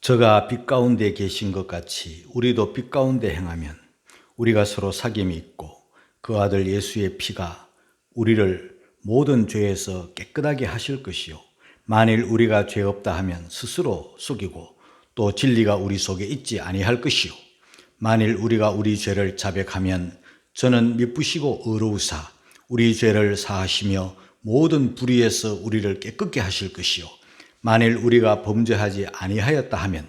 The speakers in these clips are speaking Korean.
저가 빛 가운데 계신 것 같이 우리도 빛 가운데 행하면 우리가 서로 사귐이 있고 그 아들 예수의 피가 우리를 모든 죄에서 깨끗하게 하실 것이요 만일 우리가 죄 없다 하면 스스로 속이고 또 진리가 우리 속에 있지 아니할 것이요 만일 우리가 우리 죄를 자백하면 저는 미쁘시고 의로우사 우리 죄를 사하시며 모든 불의에서 우리를 깨끗게 하실 것이요 만일 우리가 범죄하지 아니하였다 하면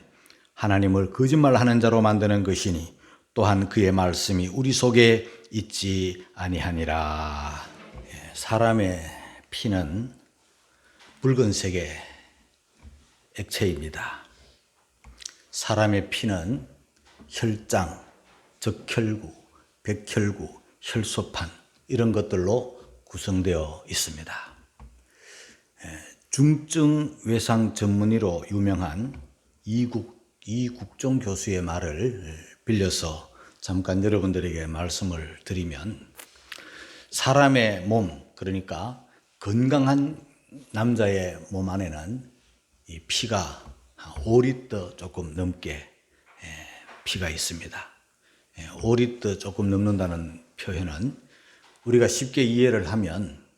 하나님을 거짓말하는 자로 만드는 것이니 또한 그의 말씀이 우리 속에 있지 아니하니라. 사람의 피는 붉은색의 액체입니다. 사람의 피는 혈장, 적혈구, 백혈구, 혈소판 이런 것들로 구성되어 있습니다. 중증 외상 전문의로 유명한 이국종 교수의 말을 빌려서 잠깐 여러분들에게 말씀을 드리면 사람의 몸, 그러니까 건강한 남자의 몸 안에는 이 피가 5리터 조금 넘게 피가 있습니다. 5리터 조금 넘는다는 표현은 우리가 쉽게 이해를 하면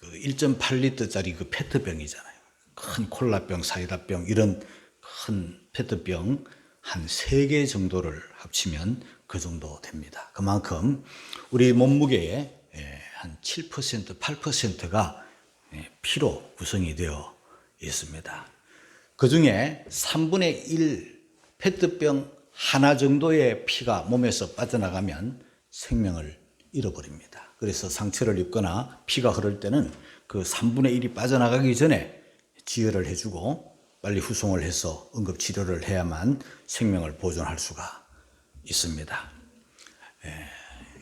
1.8리터짜리 그 페트병이잖아요. 큰 콜라병, 사이다병 이런 큰 페트병 한 3개 정도를 합치면 그 정도 됩니다. 그만큼 우리 몸무게의 한 7%, 8%가 피로 구성이 되어 있습니다. 그 중에 3분의 1 페트병 하나 정도의 피가 몸에서 빠져나가면 생명을 잃어버립니다. 그래서 상처를 입거나 피가 흐를 때는 그 3분의 1이 빠져나가기 전에 지혈을 해주고 빨리 후송을 해서 응급치료를 해야만 생명을 보존할 수가 있습니다.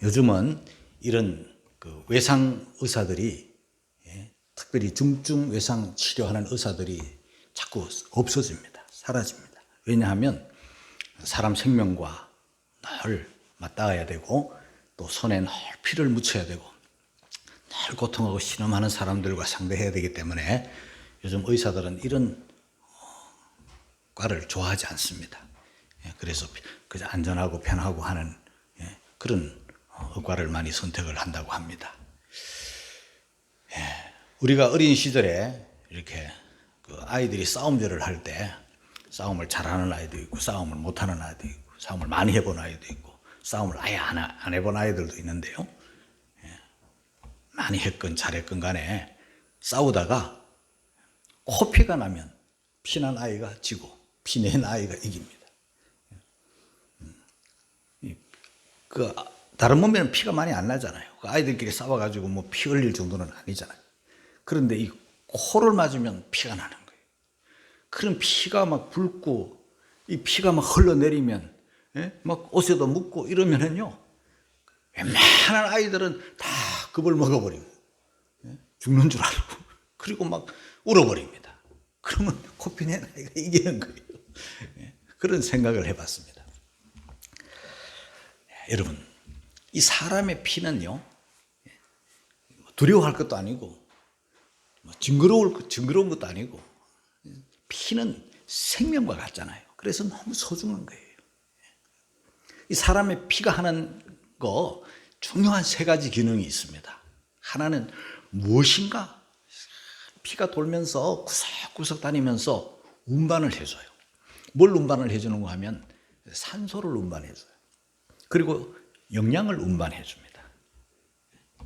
요즘은 이런 그 외상 의사들이 특별히 중증 외상 치료하는 의사들이 자꾸 없어집니다. 사라집니다. 왜냐하면 사람 생명과 늘 맞닿아야 되고 또 손에 늘 피를 묻혀야 되고 늘 고통하고 신음하는 사람들과 상대해야 되기 때문에 요즘 의사들은 이런 과를 좋아하지 않습니다. 그래서 그저 안전하고 편하고 하는 그런 의과를 많이 선택을 한다고 합니다. 우리가 어린 시절에 이렇게 그 아이들이 싸움질을 할 때 싸움을 잘하는 아이도 있고 싸움을 못하는 아이도 있고 싸움을 많이 해본 아이도 있고 싸움을 아예 안 해본 아이들도 있는데요. 많이 했건 잘했건 간에 싸우다가 코피가 나면 피난 아이가 지고 피낸 아이가 이깁니다. 그 다른 몸에는 피가 많이 안 나잖아요. 그 아이들끼리 싸워가지고 뭐 피 흘릴 정도는 아니잖아요. 그런데 이 코를 맞으면 피가 나는 거예요. 그럼 피가 막 붉고 이 피가 막 흘러내리면 막 옷에도 묻고 이러면은요 웬만한 아이들은 다 겁을 먹어버리고 죽는 줄 알고 그리고 막 울어버립니다. 그러면 코피낸 아이가 이기는 거예요. 그런 생각을 해봤습니다. 여러분, 이 사람의 피는요 두려워할 것도 아니고 징그러운 것도 아니고 피는 생명과 같잖아요. 그래서 너무 소중한 거예요. 이 사람의 피가 하는 거 중요한 3가지 기능이 있습니다. 하나는 무엇인가? 피가 돌면서 구석구석 다니면서 운반을 해줘요. 뭘 운반을 해주는가 하면 산소를 운반해줘요. 그리고 영양을 운반해줍니다.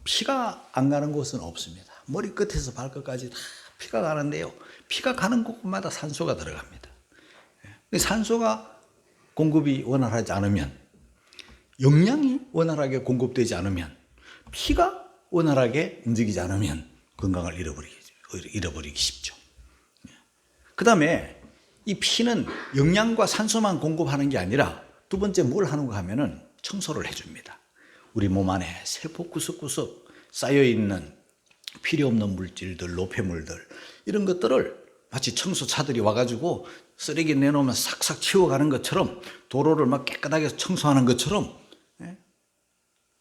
피가 안 가는 곳은 없습니다. 머리끝에서 발끝까지 다 피가 가는데요. 피가 가는 곳마다 산소가 들어갑니다. 산소가 공급이 원활하지 않으면 영양이 원활하게 공급되지 않으면 피가 원활하게 움직이지 않으면 건강을 잃어버리기 쉽죠. 그 다음에 이 피는 영양과 산소만 공급하는 게 아니라 두 번째 뭘 하는가 하면은 청소를 해줍니다. 우리 몸 안에 세포 구석구석 쌓여있는 필요 없는 물질들, 노폐물들 이런 것들을 마치 청소차들이 와가지고 쓰레기 내놓으면 싹싹 치워가는 것처럼 도로를 막 깨끗하게 청소하는 것처럼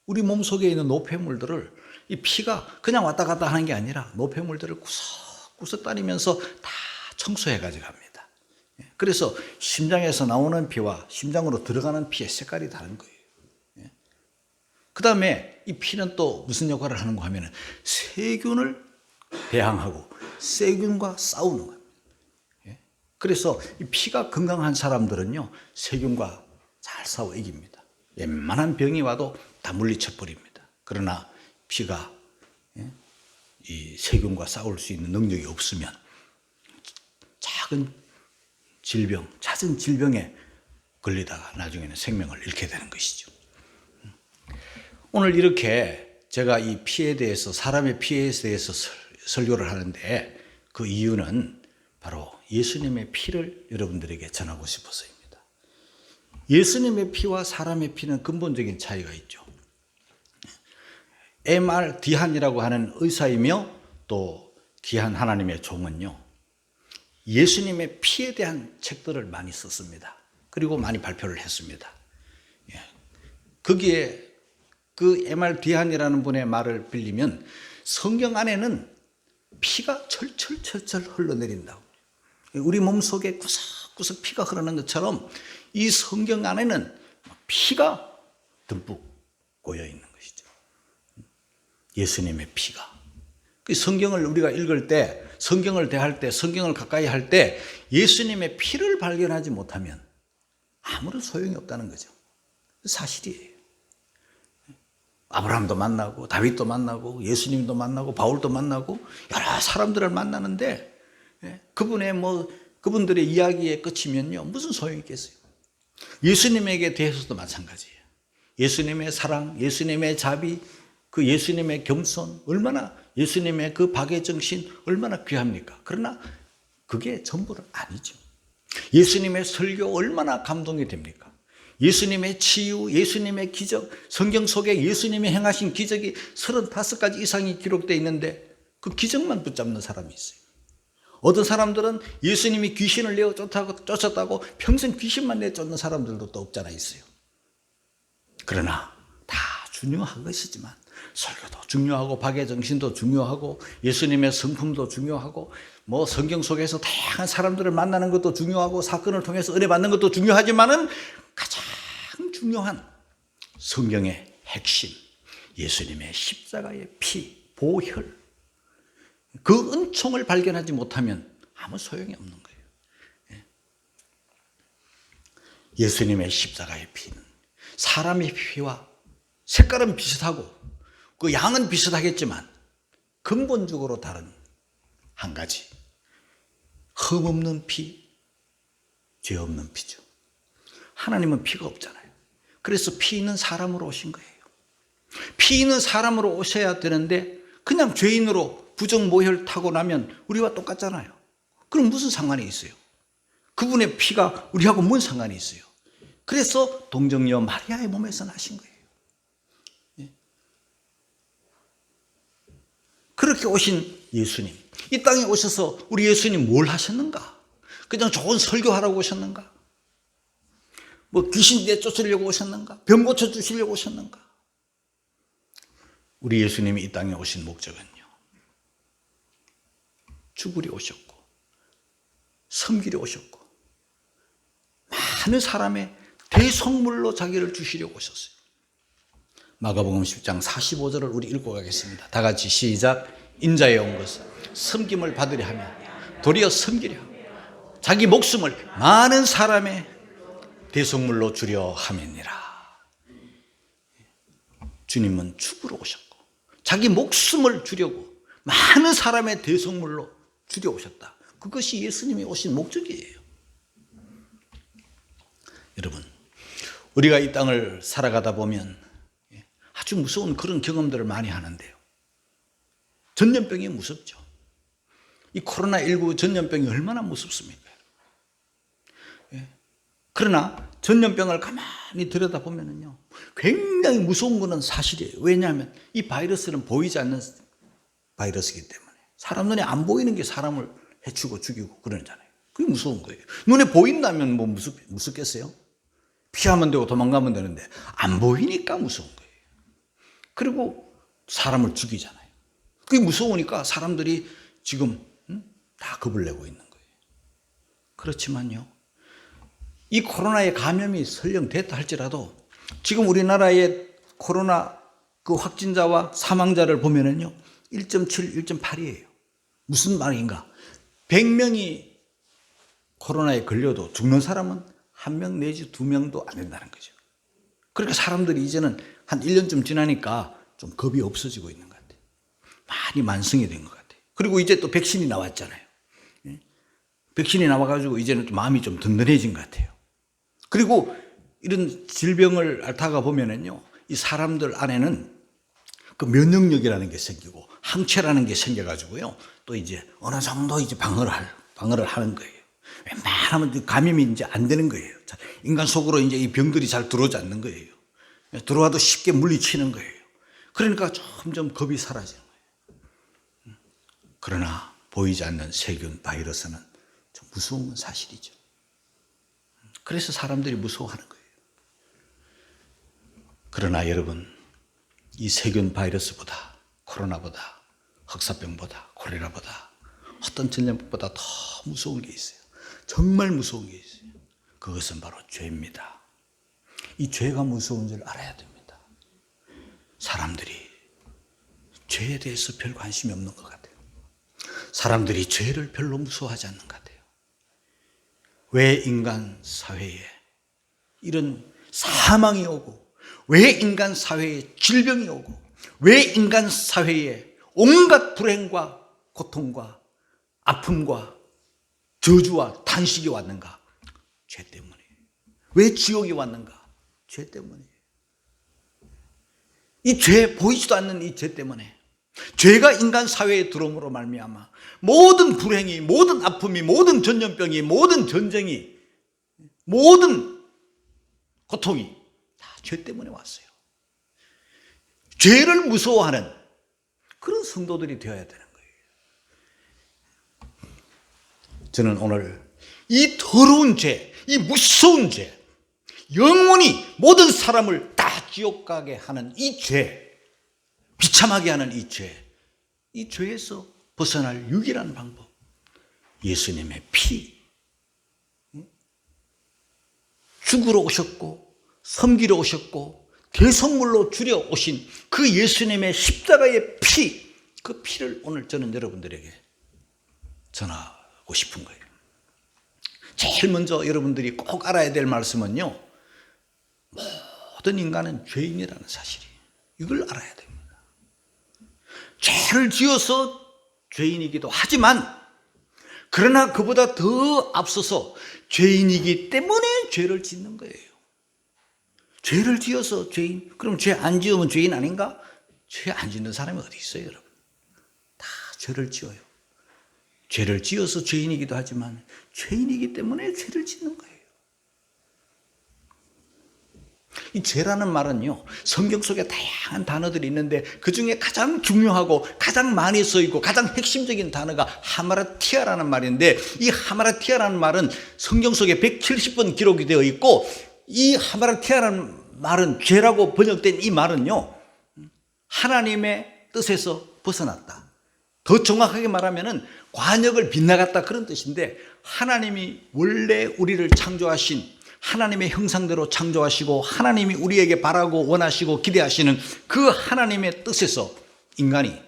우리 몸속에 있는 노폐물들을 이 피가 그냥 왔다 갔다 하는 게 아니라 노폐물들을 구석구석 다니면서 다 청소해 가지고 갑니다. 그래서 심장에서 나오는 피와 심장으로 들어가는 피의 색깔이 다른 거예요. 그 다음에 이 피는 또 무슨 역할을 하는가 하면 세균을 배항하고 세균과 싸우는 거예요. 그래서 이 피가 건강한 사람들은요, 세균과 잘 싸워 이깁니다. 웬만한 병이 와도 다 물리쳐 버립니다. 그러나 피가 이 세균과 싸울 수 있는 능력이 없으면 작은 질병, 잦은 질병에 걸리다가 나중에는 생명을 잃게 되는 것이죠. 오늘 이렇게 제가 이 피에 대해서, 사람의 피에 대해서 설교를 하는데 그 이유는 바로 예수님의 피를 여러분들에게 전하고 싶어서입니다. 예수님의 피와 사람의 피는 근본적인 차이가 있죠. M.R. 디한이라고 하는 의사이며 또 귀한 하나님의 종은요, 예수님의 피에 대한 책들을 많이 썼습니다. 그리고 많이 발표를 했습니다. 거기에 그 M.R. 디한이라는 분의 말을 빌리면 성경 안에는 피가 철철철철 흘러내린다고. 우리 몸속에 구석구석 피가 흐르는 것처럼 이 성경 안에는 피가 듬뿍 고여 있는 것이죠. 예수님의 피가. 그 성경을 우리가 읽을 때, 성경을 대할 때, 성경을 가까이 할 때 예수님의 피를 발견하지 못하면 아무런 소용이 없다는 거죠. 사실이에요. 아브라함도 만나고 다윗도 만나고 예수님도 만나고 바울도 만나고 여러 사람들을 만나는데 그분들의 이야기에 끝이면요, 무슨 소용이 있겠어요? 예수님에게 대해서도 마찬가지예요. 예수님의 사랑, 예수님의 자비, 그 예수님의 겸손, 얼마나 예수님의 그 박의 정신 얼마나 귀합니까? 그러나 그게 전부는 아니죠. 예수님의 설교 얼마나 감동이 됩니까? 예수님의 치유, 예수님의 기적, 성경 속에 예수님이 행하신 기적이 35가지 이상이 기록되어 있는데 그 기적만 붙잡는 사람이 있어요. 어떤 사람들은 예수님이 귀신을 내어 쫓았다고 평생 귀신만 내쫓는 사람들도 또 없잖아 있어요. 그러나 다 중요한 것이지만 설교도 중요하고 박의 정신도 중요하고 예수님의 성품도 중요하고 뭐 성경 속에서 다양한 사람들을 만나는 것도 중요하고 사건을 통해서 은혜 받는 것도 중요하지만은 가장 중요한 성경의 핵심, 예수님의 십자가의 피, 보혈, 그 은총을 발견하지 못하면 아무 소용이 없는 거예요. 예수님의 십자가의 피는 사람의 피와 색깔은 비슷하고 그 양은 비슷하겠지만 근본적으로 다른 한 가지, 흠 없는 피, 죄 없는 피죠. 하나님은 피가 없잖아요. 그래서 피 있는 사람으로 오신 거예요. 피 있는 사람으로 오셔야 되는데 그냥 죄인으로 부정모혈 타고 나면 우리와 똑같잖아요. 그럼 무슨 상관이 있어요? 그분의 피가 우리하고 뭔 상관이 있어요? 그래서 동정녀 마리아의 몸에서 나신 거예요. 그렇게 오신 예수님, 이 땅에 오셔서 우리 예수님 뭘 하셨는가? 그냥 좋은 설교하라고 오셨는가? 뭐 귀신 내쫓으려고 오셨는가? 병 고쳐주시려고 오셨는가? 우리 예수님이 이 땅에 오신 목적은요, 죽으려 오셨고 섬기려 오셨고 많은 사람의 대속물로 자기를 주시려고 오셨어요. 마가복음 10장 45절을 우리 읽고 가겠습니다. 다 같이 시작. 인자에 온 것은 섬김을 받으려 하며 도리어 섬기려 하고 자기 목숨을 많은 사람의 대속물로 주려 함이니라. 주님은 죽으러 오셨고 자기 목숨을 주려고 많은 사람의 대속물로 주려 오셨다. 그것이 예수님이 오신 목적이에요. 여러분, 우리가 이 땅을 살아가다 보면 아주 무서운 그런 경험들을 많이 하는데요. 전염병이 무섭죠. 이 코로나19 전염병이 얼마나 무섭습니까? 그러나 전염병을 가만히 들여다보면요, 굉장히 무서운 것은 사실이에요. 왜냐하면 이 바이러스는 보이지 않는 바이러스이기 때문에 사람 눈에 안 보이는 게 사람을 해치고 죽이고 그러잖아요. 그게 무서운 거예요. 눈에 보인다면 뭐 무섭겠어요? 피하면 되고 도망가면 되는데 안 보이니까 무서운 거예요. 그리고 사람을 죽이잖아요. 그게 무서우니까 사람들이 지금 다 겁을 내고 있는 거예요. 그렇지만요, 이 코로나에 감염이 설령 됐다 할지라도 지금 우리나라의 코로나 그 확진자와 사망자를 보면은요 1.7, 1.8이에요. 무슨 말인가? 100명이 코로나에 걸려도 죽는 사람은 1명 내지 2명도 안 된다는 거죠. 그러니까 사람들이 이제는 한 1년쯤 지나니까 좀 겁이 없어지고 있는 것 같아요. 많이 만성이 된 것 같아요. 그리고 이제 또 백신이 나왔잖아요. 백신이 나와가지고 이제는 또 마음이 좀 든든해진 것 같아요. 그리고 이런 질병을 앓다가 보면은요, 이 사람들 안에는 그 면역력이라는 게 생기고 항체라는 게 생겨가지고요, 또 이제 어느 정도 이제 방어를 하는 거예요. 웬만하면 감염이 이제 안 되는 거예요. 인간 속으로 이제 이 병들이 잘 들어오지 않는 거예요. 들어와도 쉽게 물리치는 거예요. 그러니까 점점 겁이 사라지는 거예요. 그러나 보이지 않는 세균 바이러스는 좀 무서운 건 사실이죠. 그래서 사람들이 무서워하는 거예요. 그러나 여러분, 이 세균 바이러스보다, 코로나보다, 흑사병보다, 콜레라보다, 어떤 전염병보다 더 무서운 게 있어요. 정말 무서운 게 있어요. 그것은 바로 죄입니다. 이 죄가 무서운 줄 알아야 됩니다. 사람들이 죄에 대해서 별 관심이 없는 것 같아요. 사람들이 죄를 별로 무서워하지 않는 것 같아요. 왜 인간 사회에 이런 사망이 오고, 왜 인간 사회에 질병이 오고, 왜 인간 사회에 온갖 불행과 고통과 아픔과 저주와 탄식이 왔는가? 죄 때문에. 왜 지옥이 왔는가? 죄 때문에. 이 죄, 보이지도 않는 이 죄 때문에, 죄가 인간 사회에 들어옴으로 말미암아 모든 불행이, 모든 아픔이, 모든 전염병이, 모든 전쟁이, 모든 고통이 다 죄 때문에 왔어요. 죄를 무서워하는 그런 성도들이 되어야 되는 거예요. 저는 오늘 이 더러운 죄, 이 무서운 죄, 영원히 모든 사람을 다 지옥 가게 하는 이 죄, 비참하게 하는 이 죄, 이 죄에서 벗어날 유일한 방법, 예수님의 피, 죽으러 오셨고 섬기러 오셨고 대성물로 주려 오신 그 예수님의 십자가의 피, 그 피를 오늘 저는 여러분들에게 전하고 싶은 거예요. 제일 먼저 여러분들이 꼭 알아야 될 말씀은요, 모든 인간은 죄인이라는 사실이에요. 이걸 알아야 됩니다. 죄를 지어서 죄인이기도 하지만, 그러나 그보다 더 앞서서 죄인이기 때문에 죄를 짓는 거예요. 죄를 지어서 죄인, 그럼 죄 안 지으면 죄인 아닌가? 죄 안 짓는 사람이 어디 있어요, 여러분? 다 죄를 지어요. 죄를 지어서 죄인이기도 하지만 죄인이기 때문에 죄를 짓는 거예요. 이 죄라는 말은요, 성경 속에 다양한 단어들이 있는데 그 중에 가장 중요하고 가장 많이 쓰이고 가장 핵심적인 단어가 하마라티아라는 말인데, 이 하마라티아라는 말은 성경 속에 170번 기록이 되어 있고, 이 하마라티아라는 말은, 죄라고 번역된 이 말은요, 하나님의 뜻에서 벗어났다. 더 정확하게 말하면은 관역을 빗나갔다, 그런 뜻인데, 하나님이 원래 우리를 창조하신, 하나님의 형상대로 창조하시고 하나님이 우리에게 바라고 원하시고 기대하시는 그 하나님의 뜻에서 인간이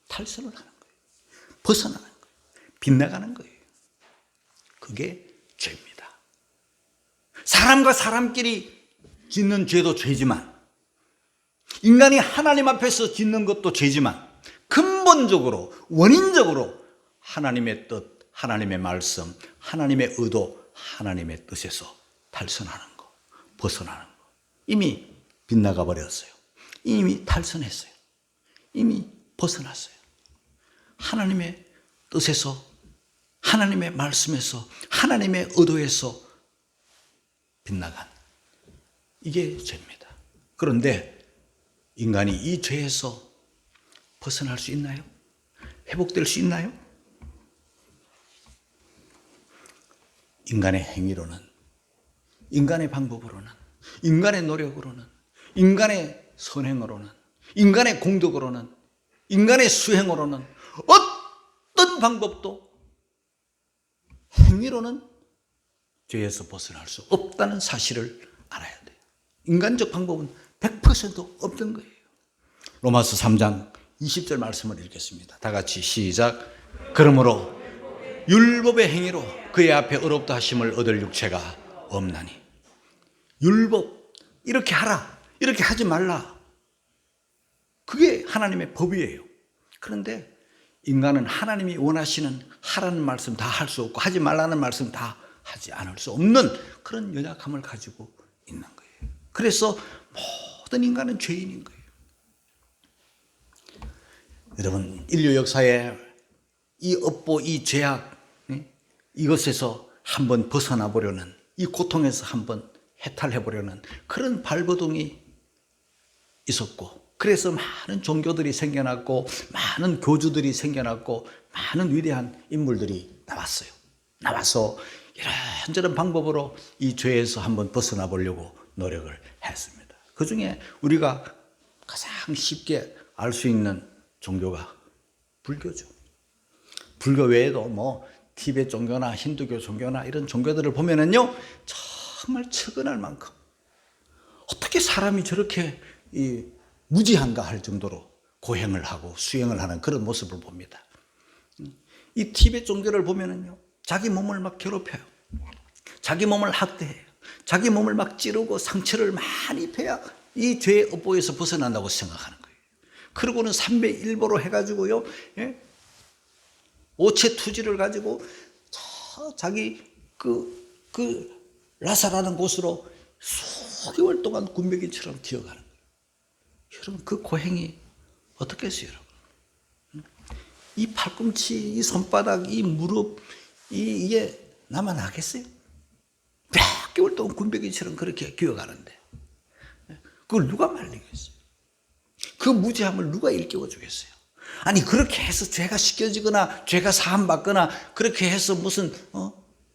탈선을 하는 거예요. 벗어나는 거예요. 빗나가는 거예요. 그게 죄입니다. 사람과 사람끼리 짓는 죄도 죄지만, 인간이 하나님 앞에서 짓는 것도 죄지만, 근본적으로, 원인적으로 하나님의 뜻, 하나님의 말씀, 하나님의 의도, 하나님의 뜻에서 탈선하는 거, 벗어나는 거, 이미 빗나가 버렸어요. 이미 탈선했어요. 이미 벗어났어요. 하나님의 뜻에서, 하나님의 말씀에서, 하나님의 의도에서 빗나간, 이게 죄입니다. 그런데 인간이 이 죄에서 벗어날 수 있나요? 회복될 수 있나요? 인간의 행위로는, 인간의 방법으로는, 인간의 노력으로는, 인간의 선행으로는, 인간의 공덕으로는, 인간의 수행으로는 어떤 방법도, 행위로는 죄에서 벗어날 수 없다는 사실을 알아야 돼요. 인간적 방법은 100% 없는 거예요. 로마서 3장 20절 말씀을 읽겠습니다. 다 같이 시작. 그러므로 율법의 행위로 그의 앞에 의롭다 하심을 얻을 육체가 없나니. 율법, 이렇게 하라, 이렇게 하지 말라, 그게 하나님의 법이에요. 그런데 인간은 하나님이 원하시는 하라는 말씀 다 할 수 없고 하지 말라는 말씀 다 하지 않을 수 없는 그런 연약함을 가지고 있는 거예요. 그래서 모든 인간은 죄인인 거예요. 여러분, 인류 역사에 이 업보, 이 죄악, 이것에서 한번 벗어나 보려는, 이 고통에서 한번 해탈해 보려는 그런 발버둥이 있었고, 그래서 많은 종교들이 생겨났고 많은 교주들이 생겨났고 많은 위대한 인물들이 나와서 이런저런 방법으로 이 죄에서 한번 벗어나 보려고 노력을 했습니다. 그 중에 우리가 가장 쉽게 알 수 있는 종교가 불교죠. 불교 외에도 뭐 티베트 종교나 힌두교 종교나 이런 종교들을 보면은요, 정말 측은할 만큼 어떻게 사람이 저렇게 무지한가 할 정도로 고행을 하고 수행을 하는 그런 모습을 봅니다. 이 티베트 종교를 보면은요, 자기 몸을 막 괴롭혀요. 자기 몸을 학대해요. 자기 몸을 막 찌르고 상처를 많이 입혀야 이 죄의 업보에서 벗어난다고 생각하는 거예요. 그러고는 3배 1보로 해가지고요, 오체 투지를 가지고 자기 라사라는 곳으로 수개월 동안 군뱅이처럼 기어가는 거예요. 여러분, 그 고행이 어떻겠어요, 여러분? 이 팔꿈치, 이 손바닥, 이 무릎, 이게 나만 하겠어요? 몇 개월 동안 군뱅이처럼 그렇게 기어가는데 그걸 누가 말리겠어요? 그 무지함을 누가 일깨워 주겠어요? 아니, 그렇게 해서 죄가 씻겨지거나 죄가 사함받거나 그렇게 해서 무슨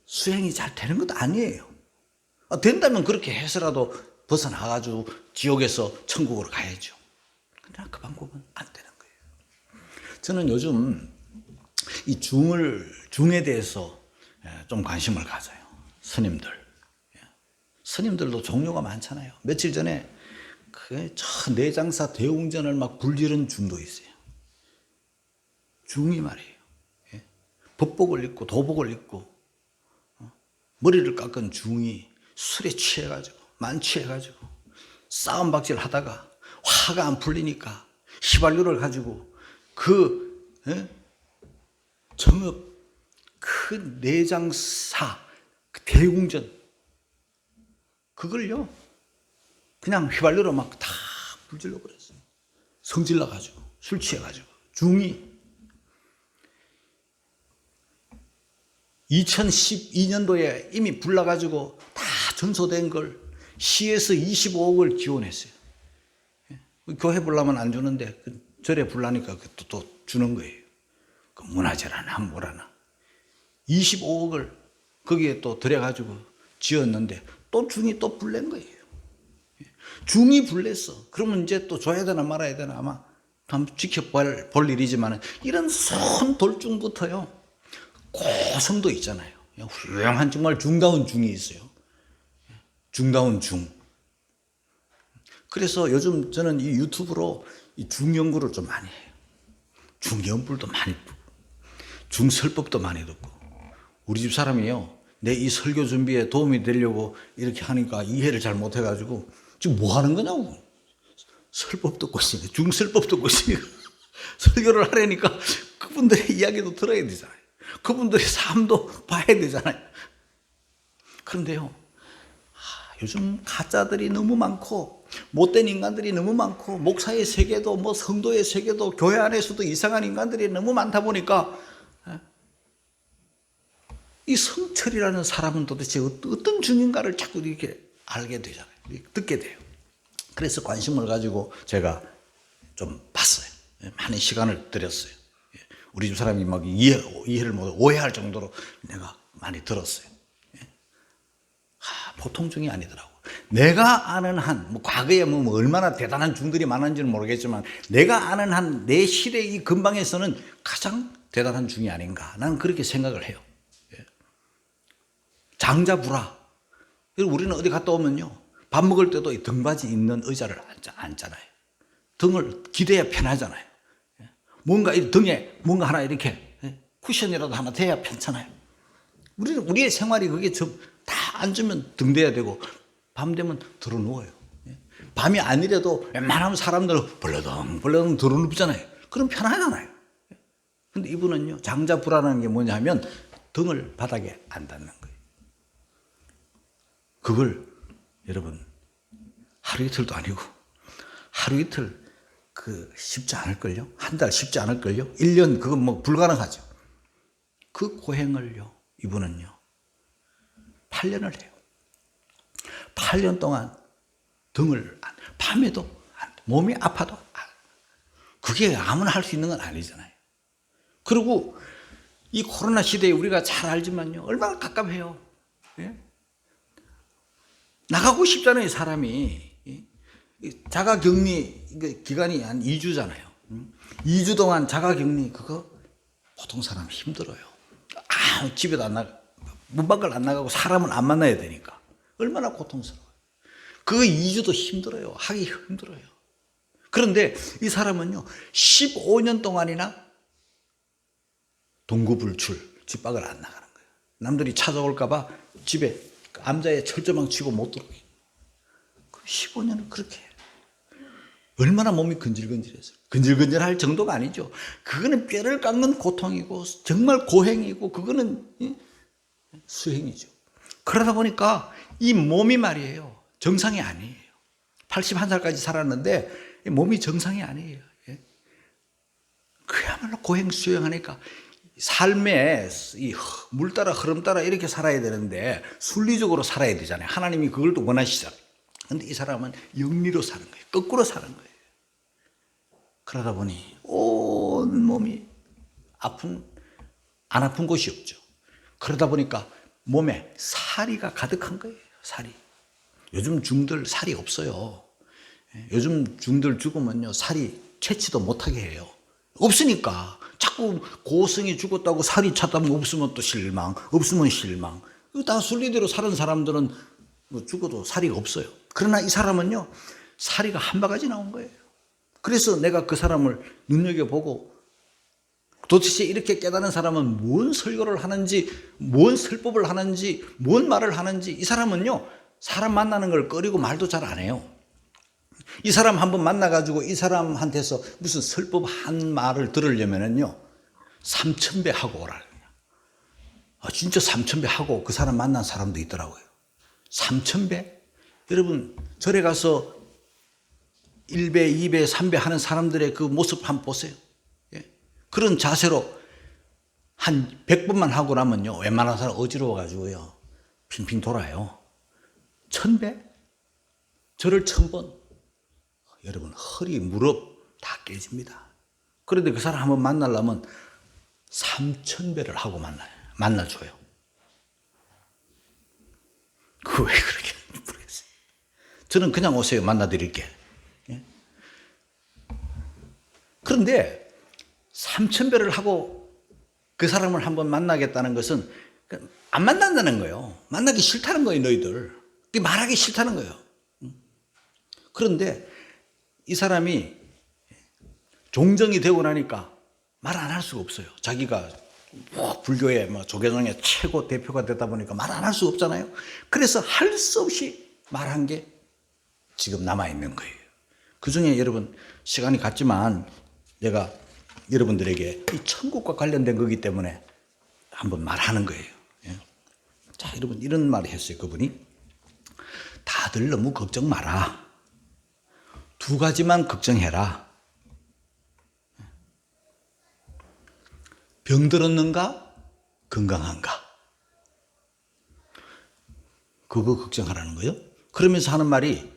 수행이 잘 되는 것도 아니에요. 된다면 그렇게 해서라도 벗어나가지고 지옥에서 천국으로 가야죠. 그러나 그 방법은 안 되는 거예요. 저는 요즘 이 중에 대해서 좀 관심을 가져요. 스님들도 종류가 많잖아요. 며칠 전에 저 내장사 대웅전을 막 불지른 중도 있어요. 중이 말이에요. 법복을 입고 도복을 입고 머리를 깎은 중이 술에 취해가지고 만취해가지고 싸움박질 하다가 화가 안 풀리니까 휘발유를 가지고 정읍 그 내장사 그 대웅전 그걸요 그냥 휘발유로 막 다 불질러 버렸어요. 성질나 가지고 술 취해가지고 중이 2012년도에 이미 불나가지고 다 전소된 걸 시에서 25억을 지원했어요. 교회 불나면 안 주는데 절에 불나니까 또 주는 거예요. 그 문화재라나 뭐라나 25억을 거기에 또 들여가지고 지었는데 또 중이 또 불낸 거예요. 중이 불냈어. 그러면 이제 또 줘야 되나 말아야 되나 아마 한번 지켜볼 일이지만 이런 손 돌중부터요 고성도 있잖아요. 훌륭한 정말 중다운 중이 있어요. 중다운 중. 그래서 요즘 저는 이 유튜브로 이 중연구를 좀 많이 해요. 중연불도 많이 듣고 중설법도 많이 듣고 우리 집 사람이요 내 이 설교 준비에 도움이 되려고 이렇게 하니까 이해를 잘 못해가지고 지금 뭐 하는 거냐고. 설법 듣고 있으니까 중설법 듣고 있으니까 설교를 하려니까 그분들의 이야기도 들어야 되잖아요. 그분들의 삶도 봐야 되잖아요. 그런데요 요즘 가짜들이 너무 많고 못된 인간들이 너무 많고 목사의 세계도 뭐 성도의 세계도 교회 안에서도 이상한 인간들이 너무 많다 보니까 이 성철이라는 사람은 도대체 어떤 중인가를 자꾸 이렇게 알게 되잖아요. 듣게 돼요. 그래서 관심을 가지고 제가 좀 봤어요. 많은 시간을 들였어요. 우리 집 사람이 막 이해를 못 오해할 정도로 내가 많이 들었어요. 보통 중이 아니더라고. 내가 아는 한, 뭐 과거에 뭐 얼마나 대단한 중들이 많은지는 모르겠지만 내가 아는 한 내 시대 이 근방에서는 가장 대단한 중이 아닌가. 나는 그렇게 생각을 해요. 장자부라. 우리는 어디 갔다 오면요, 밥 먹을 때도 이 등받이 있는 의자를 앉잖아요. 등을 기대야 편하잖아요. 뭔가 이 등에 뭔가 하나 이렇게 쿠션이라도 하나 돼야 편찮아요. 우리의 생활이 그게 다 앉으면 등 대야 되고, 밤 되면 들어 누워요. 밤이 아니라도 웬만하면 사람들은 벌렁벌렁 들어 눕잖아요. 그럼 편하잖아요. 근데 이분은요, 장자부라는 게 뭐냐면 등을 바닥에 안 닿는 거예요. 그걸 여러분 하루 이틀도 아니고 하루 이틀 쉽지 않을걸요? 한 달 쉽지 않을걸요? 1년 그건 뭐 불가능하죠. 그 고행을요, 이분은요 8년을 해요. 8년 동안 등을 밤에도 몸이 아파도 그게 아무나 할 수 있는 건 아니잖아요. 그리고 이 코로나 시대에 우리가 잘 알지만요, 얼마나 갑갑해요. 예? 나가고 싶잖아요, 사람이. 자가격리 기간이 한 2주잖아요. 2주 동안 자가격리, 그거 보통 사람 힘들어요. 집에도 안 나가, 문 밖을 안 나가고 사람을 안 만나야 되니까. 얼마나 고통스러워요. 그 2주도 힘들어요. 하기 힘들어요. 그런데 이 사람은요, 15년 동안이나 동고불출, 집 밖을 안 나가는 거예요. 남들이 찾아올까봐 집에 암자에 철조망 치고 못 들어오게. 15년을 그렇게 해요. 얼마나 몸이 근질근질했어요. 근질근질할 정도가 아니죠. 그거는 뼈를 깎는 고통이고 정말 고행이고 그거는 수행이죠. 그러다 보니까 이 몸이 말이에요, 정상이 아니에요. 81살까지 살았는데 몸이 정상이 아니에요. 그야말로 고행 수행하니까 삶에 물 따라 흐름 따라 이렇게 살아야 되는데 순리적으로 살아야 되잖아요. 하나님이 그걸 또 원하시잖아요. 그런데 이 사람은 영리로 사는 거예요. 거꾸로 사는 거예요. 그러다 보니 온 몸이 안 아픈 곳이 없죠. 그러다 보니까 몸에 살이가 가득한 거예요. 살이. 요즘 중들 살이 없어요. 요즘 중들 죽으면요, 살이 채취도 못하게 해요. 없으니까. 자꾸 고성이 죽었다고 살이 찼다면 없으면 또 실망, 없으면 실망. 다 순리대로 사는 사람들은 뭐 죽어도 살이 없어요. 그러나 이 사람은요, 살이가 한 바가지 나온 거예요. 그래서 내가 그 사람을 눈여겨보고 도대체 이렇게 깨달은 사람은 뭔 설교를 하는지, 뭔 설법을 하는지, 뭔 말을 하는지. 이 사람은요, 사람 만나는 걸 꺼리고 말도 잘 안 해요. 이 사람 한번 만나가지고 이 사람한테서 무슨 설법 한 말을 들으려면은요, 3000배 하고 오라. 진짜 3000배 하고 그 사람 만난 사람도 있더라고요. 3000배? 여러분, 절에 가서 1배, 2배, 3배 하는 사람들의 그 모습 한번 보세요. 그런 자세로 한 100번만 하고 나면요, 웬만한 사람 어지러워가지고요, 핑핑 돌아요. 1000배? 절을 1000번. 여러분, 허리, 무릎 다 깨집니다. 그런데 그 사람 한번 만나려면 3000배를 하고 만나줘요. 그 왜 그렇게 모르겠어요. 저는 그냥 오세요. 만나드릴게. 그런데 3000배를 하고 그 사람을 한번 만나겠다는 것은 안 만난다는 거예요. 만나기 싫다는 거예요, 너희들. 말하기 싫다는 거예요. 그런데 이 사람이 종정이 되고 나니까 말 안 할 수가 없어요. 자기가 불교의 조계종의 최고 대표가 되다 보니까 말 안 할 수가 없잖아요. 그래서 할 수 없이 말한 게 지금 남아있는 거예요. 그 중에 여러분, 시간이 갔지만 내가 여러분들에게 이 천국과 관련된 거기 때문에 한번 말하는 거예요. 자, 여러분, 이런 말을 했어요. 그분이 다들 너무 걱정 마라. 2가지만 걱정해라. 병들었는가? 건강한가? 그거 걱정하라는 거예요. 그러면서 하는 말이,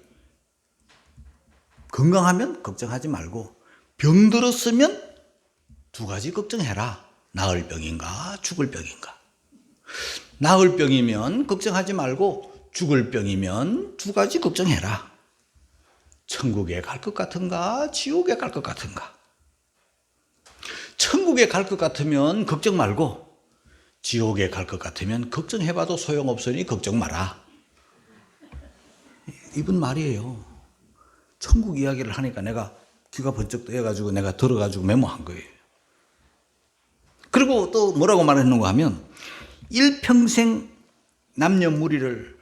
건강하면 걱정하지 말고 병들었으면 2가지 걱정해라. 나을 병인가? 죽을 병인가? 나을 병이면 걱정하지 말고 죽을 병이면 2가지 걱정해라. 천국에 갈 것 같은가? 지옥에 갈 것 같은가? 천국에 갈 것 같으면 걱정 말고 지옥에 갈 것 같으면 걱정해봐도 소용없으니 걱정 마라. 이분 말이에요. 천국 이야기를 하니까 내가 귀가 번쩍 뜨여가지고 내가 들어가지고 메모한 거예요. 그리고 또 뭐라고 말했는가 하면 일평생 남녀 무리를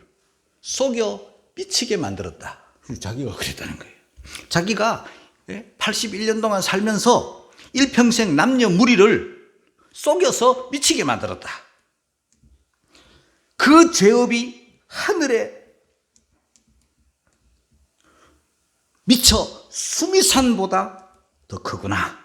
속여 미치게 만들었다. 자기가 그랬다는 거예요. 자기가 81년 동안 살면서 일평생 남녀 무리를 속여서 미치게 만들었다. 그 죄업이 하늘에 미쳐 수미산보다 더 크구나.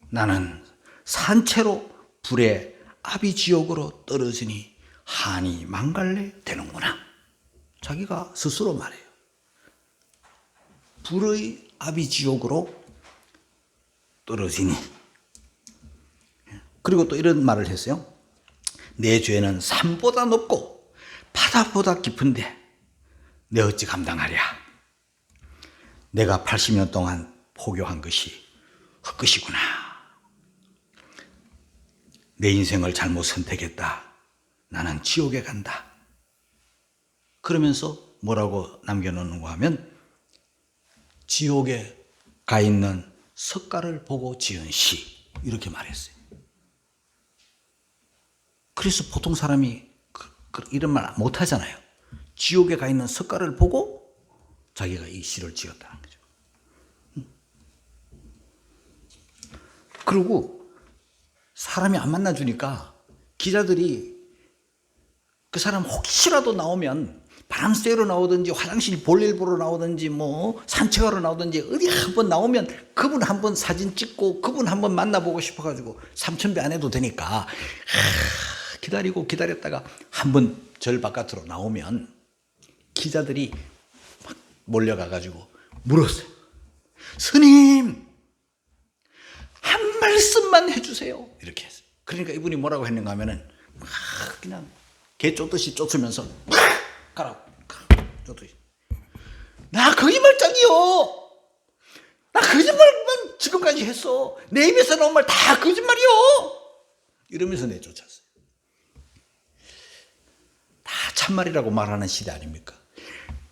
나는 산채로 불의 아비지옥으로 떨어지니 한이 망갈래 되는구나. 자기가 스스로 말해요. 불의 아비지옥으로 떨어지니. 그리고 또 이런 말을 했어요. 내 죄는 산보다 높고 바다보다 깊은데 내 어찌 감당하랴. 내가 80년 동안 포교한 것이 헛것이구나. 내 인생을 잘못 선택했다. 나는 지옥에 간다. 그러면서 뭐라고 남겨놓는가 하면 지옥에 가 있는 석가를 보고 지은 시, 이렇게 말했어요. 그래서 보통 사람이 이런 말 못하잖아요. 지옥에 가 있는 석가를 보고 자기가 이 시를 지었다는 거죠. 그리고 사람이 안 만나주니까 기자들이 그 사람 혹시라도 나오면 바람 쐬러 나오든지 화장실 볼일 보러 나오든지 뭐 산책하러 나오든지 어디 한번 나오면 그분 한번 사진 찍고 그분 한번 만나보고 싶어가지고 삼천배 안 해도 되니까 기다리고 기다렸다가 한번 절 바깥으로 나오면 기자들이 막 몰려가가지고 물었어요. 스님, 한 말씀만 해주세요. 이렇게 했어요. 그러니까 이분이 뭐라고 했는가 하면은 막 그냥 개 쫓듯이 쫓으면서 막 가라고 쫓듯이. 나 거짓말장이요. 나 거짓말만 지금까지 했어. 내 입에서 나온 말 다 거짓말이요. 이러면서 내쫓았어요. 다 참말이라고 말하는 시대 아닙니까?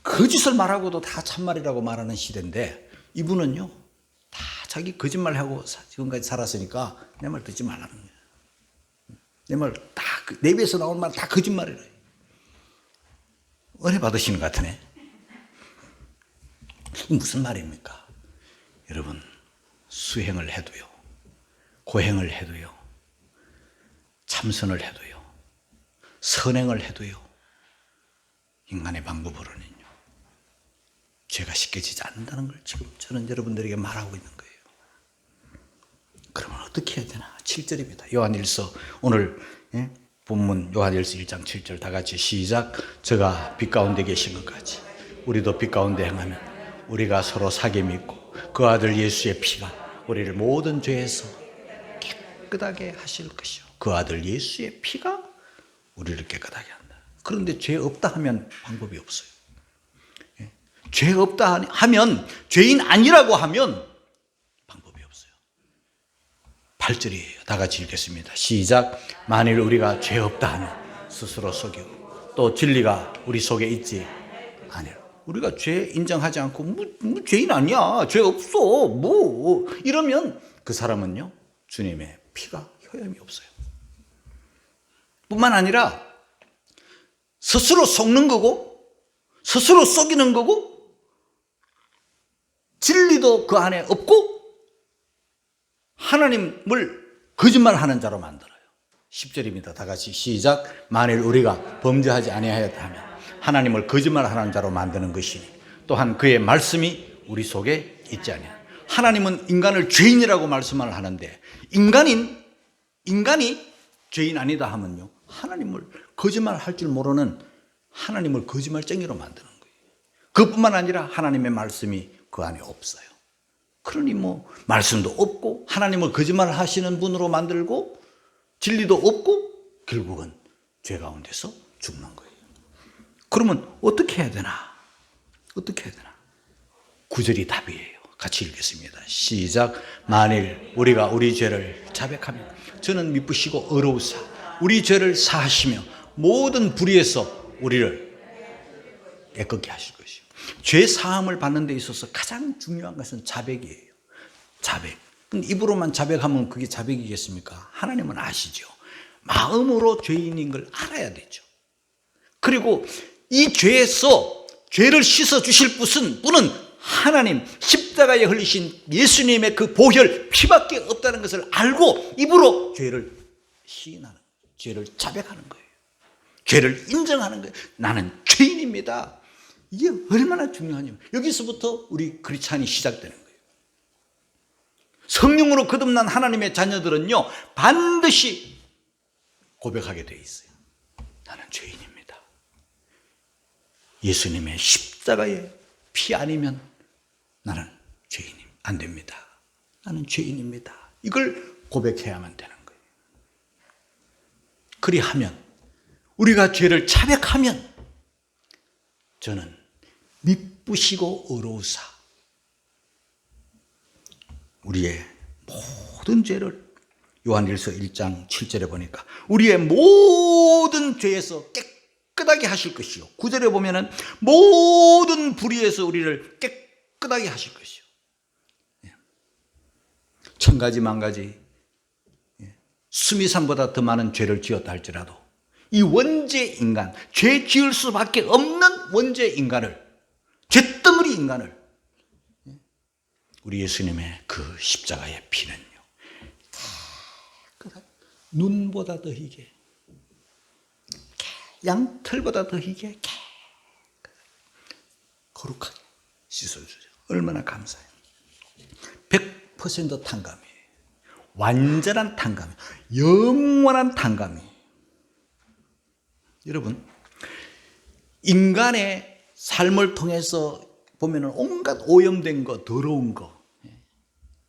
거짓을 말하고도 다 참말이라고 말하는 시대인데 이분은요 다 자기 거짓말하고 지금까지 살았으니까 내 말 듣지 말라는 거예요. 내 말 다 내 입에서 나온 말 다 거짓말이래요. 은혜 받으시는 것 같으네. 무슨 말입니까? 여러분, 수행을 해도요, 고행을 해도요, 참선을 해도요, 선행을 해도요, 인간의 방법으로는요, 죄가 씻겨지지 않는다는 걸 지금 저는 여러분들에게 말하고 있는 거예요. 그러면 어떻게 해야 되나? 7절입니다. 요한일서 오늘 본문 요한일서 1장 7절 다 같이 시작. 저가 빛 가운데 계신 것 같이 우리도 빛 가운데 행하면 우리가 서로 사귐이 있고 그 아들 예수의 피가 우리를 모든 죄에서 깨끗하게 하실 것이요. 그 아들 예수의 피가 우리를 깨끗하게 한다. 그런데 죄 없다 하면 방법이 없어요. 죄 없다 하면, 죄인 아니라고 하면 방법이 없어요. 8절이에요. 다 같이 읽겠습니다. 시작. 만일 우리가 죄 없다 하면 스스로 속이고 또 진리가 우리 속에 있지 아니라. 우리가 죄 인정하지 않고 뭐 죄인 아니야, 죄 없어, 뭐 이러면 그 사람은요 주님의 피가 효험이 없어요. 뿐만 아니라 스스로 속는 거고 스스로 속이는 거고 진리도 그 안에 없고 하나님을 거짓말하는 자로 만들어요. 10절입니다. 다 같이 시작. 만일 우리가 범죄하지 아니하였다 하면 하나님을 거짓말하는 자로 만드는 것이니 또한 그의 말씀이 우리 속에 있지 아니하나. 하나님은 인간을 죄인이라고 말씀을 하는데 인간이 죄인 아니다 하면요 하나님을 거짓말할 줄 모르는 하나님을 거짓말쟁이로 만드는 거예요. 그뿐만 아니라 하나님의 말씀이 그 안에 없어요. 그러니 뭐 말씀도 없고 하나님을 거짓말하시는 분으로 만들고 진리도 없고 결국은 죄 가운데서 죽는 거예요. 그러면 어떻게 해야 되나? 어떻게 해야 되나? 9절이 답이에요. 같이 읽겠습니다. 시작. 만일 우리가 우리 죄를 자백하면 저는 미쁘시고 어려우사 우리 죄를 사하시며 모든 불의에서 우리를 깨끗게 하실 것이요. 죄 사함을 받는 데 있어서 가장 중요한 것은 자백이에요. 자백. 입으로만 자백하면 그게 자백이겠습니까? 하나님은 아시죠. 마음으로 죄인인 걸 알아야 되죠. 그리고 이 죄에서 죄를 씻어 주실 분은 하나님, 십자가에 흘리신 예수님의 그 보혈 피밖에 없다는 것을 알고 입으로 죄를 시인하는, 죄를 자백하는 거예요. 죄를 인정하는 거예요. 나는 죄인입니다. 이게 얼마나 중요하냐면 여기서부터 우리 크리스찬이 시작되는 거예요. 성령으로 거듭난 하나님의 자녀들은요 반드시 고백하게 돼 있어요. 나는 죄인입니다. 예수님의 십자가의 피 아니면 나는 죄인이 안 됩니다. 나는 죄인입니다. 이걸 고백해야만 되는 거예요. 그리하면 우리가 죄를 자백하면 저는 미쁘시고 어로우사 우리의 모든 죄를 요한일서 1장 7절에 보니까 우리의 모든 죄에서 깨끗하게 하실 것이요. 9절에 보면은 모든 불의에서 우리를 깨끗하게 하실 것이요. 천 가지 만 가지 수미산보다 더 많은 죄를 지었다 할지라도 이 원죄 인간, 죄 지을 수밖에 없는 원죄 인간을, 죄덩어리 인간을 우리 예수님의 그 십자가의 피는요 눈보다 더 희게, 양털보다 더 희게 거룩하게 씻어주죠. 얼마나 감사해요. 100% 탕감이에요. 완전한 탕감이에요. 영원한 탕감이에요. 여러분, 인간의 삶을 통해서 보면 온갖 오염된 거, 더러운 거,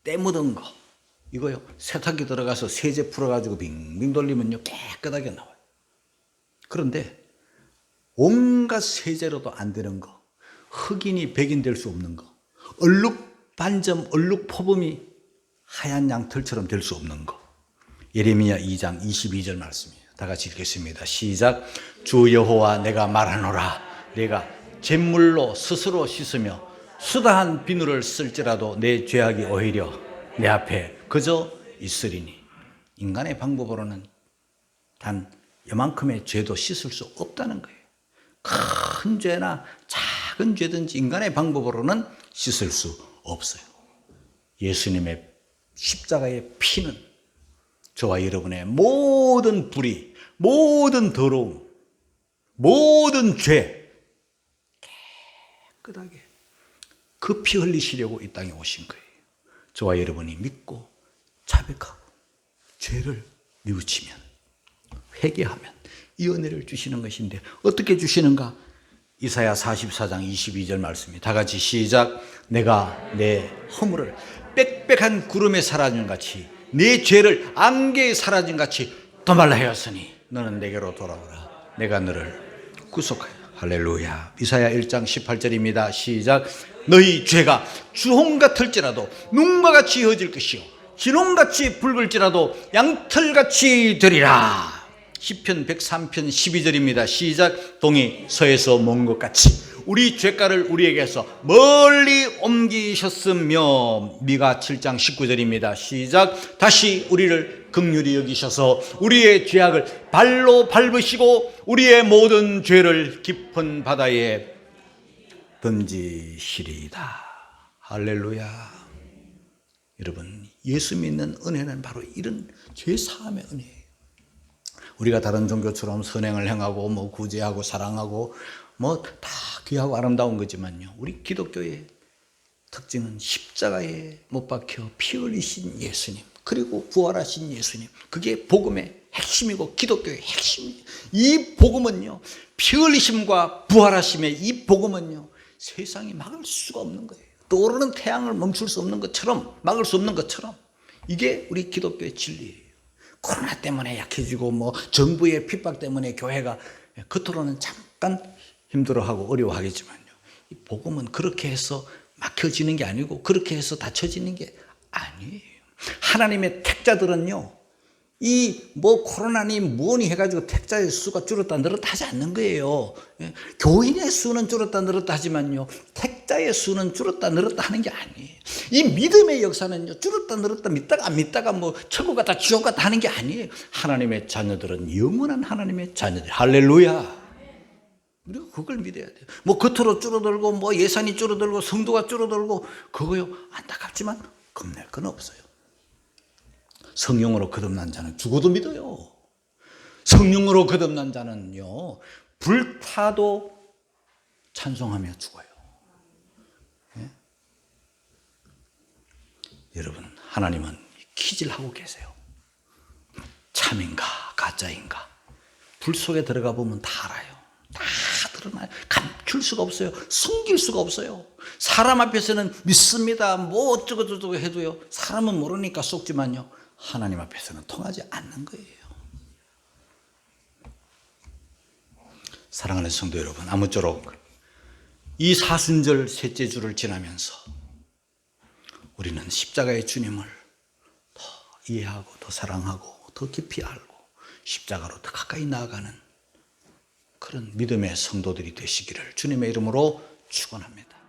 때 묻은 거, 이거요 세탁기 들어가서 세제 풀어가지고 빙빙 돌리면요 깨끗하게 나와요. 그런데 온갖 세제로도 안 되는 거, 흑인이 백인 될 수 없는 거, 얼룩 반점, 얼룩 포범이 하얀 양털처럼 될 수 없는 거, 예레미야 2장 22절 말씀이에요. 다 같이 읽겠습니다. 시작. 주 여호와 내가 말하노라. 내가 잿물로 스스로 씻으며 수다한 비누를 쓸지라도 내 죄악이 오히려 내 앞에 그저 있으리니. 인간의 방법으로는 단 이만큼의 죄도 씻을 수 없다는 거예요. 큰 죄나 작은 죄든지 인간의 방법으로는 씻을 수 없어요. 예수님의 십자가의 피는 저와 여러분의 모든 불의, 모든 더러움, 모든 죄 깨끗하게 그 피 흘리시려고 이 땅에 오신 거예요. 저와 여러분이 믿고 자백하고 죄를 뉘우치면, 회개하면 이 은혜를 주시는 것인데 어떻게 주시는가? 이사야 44장 22절 말씀이 다 같이 시작. 내가 내 허물을 빽빽한 구름에 사라진 같이 네 죄를 안개에 사라진 같이 더말라 하였으니 너는 내게로 돌아오라. 내가 너를 구속하여. 할렐루야. 이사야 1장 18절입니다. 시작. 너희 죄가 주홍 같을지라도 눈과 같이 허질 것이요 진홍같이 붉을지라도 양털같이 되리라. 시편 103편 12절입니다. 시작. 동이 서에서 먼 것 같이 우리 죄가를 우리에게서 멀리 옮기셨으며. 미가 7장 19절입니다. 시작. 다시 우리를 긍휼히 여기셔서 우리의 죄악을 발로 밟으시고 우리의 모든 죄를 깊은 바다에 던지시리이다. 할렐루야. 여러분, 예수 믿는 은혜는 바로 이런 죄 사함의 은혜예요. 우리가 다른 종교처럼 선행을 행하고 뭐 구제하고 사랑하고 뭐 다 귀하고 아름다운 거지만요, 우리 기독교의 특징은 십자가에 못 박혀 피 흘리신 예수님, 그리고 부활하신 예수님, 그게 복음의 핵심이고 기독교의 핵심이에요. 이 복음은요, 피 흘리심과 부활하심의 이 복음은요, 세상이 막을 수가 없는 거예요. 떠오르는 태양을 멈출 수 없는 것처럼, 막을 수 없는 것처럼, 이게 우리 기독교의 진리예요. 코로나 때문에 약해지고 뭐 정부의 핍박 때문에 교회가 겉으로는 잠깐 힘들어하고 어려워하겠지만요, 이 복음은 그렇게 해서 막혀지는 게 아니고 그렇게 해서 닫혀지는 게 아니에요. 하나님의 택자들은요, 이 뭐 코로나니 뭐니 해가지고 택자의 수가 줄었다 늘었다 하지 않는 거예요. 예? 교인의 수는 줄었다 늘었다 하지만요, 택자의 수는 줄었다 늘었다 하는 게 아니에요. 이 믿음의 역사는요, 줄었다 늘었다 믿다가 안 믿다가 뭐 천국 갔다 지옥 갔다 하는 게 아니에요. 하나님의 자녀들은 영원한 하나님의 자녀들. 할렐루야. 우리가 그걸 믿어야 돼요. 뭐 겉으로 줄어들고 뭐 예산이 줄어들고 성도가 줄어들고 그거요, 안타깝지만 겁낼 건 없어요. 성령으로 거듭난 자는 죽어도 믿어요. 성령으로 거듭난 자는요, 불타도 찬송하며 죽어요. 예? 여러분, 하나님은 퀴즈를 하고 계세요. 참인가 가짜인가 불 속에 들어가 보면 다 알아요. 다 드러나요. 감출 수가 없어요. 숨길 수가 없어요. 사람 앞에서는 믿습니다 뭐 어쩌고 저쩌고 해도요, 사람은 모르니까 속지만요, 하나님 앞에서는 통하지 않는 거예요. 사랑하는 성도 여러분, 아무쪼록 이 사순절 셋째 주를 지나면서 우리는 십자가의 주님을 더 이해하고 더 사랑하고 더 깊이 알고 십자가로 더 가까이 나아가는 그런 믿음의 성도들이 되시기를 주님의 이름으로 축원합니다.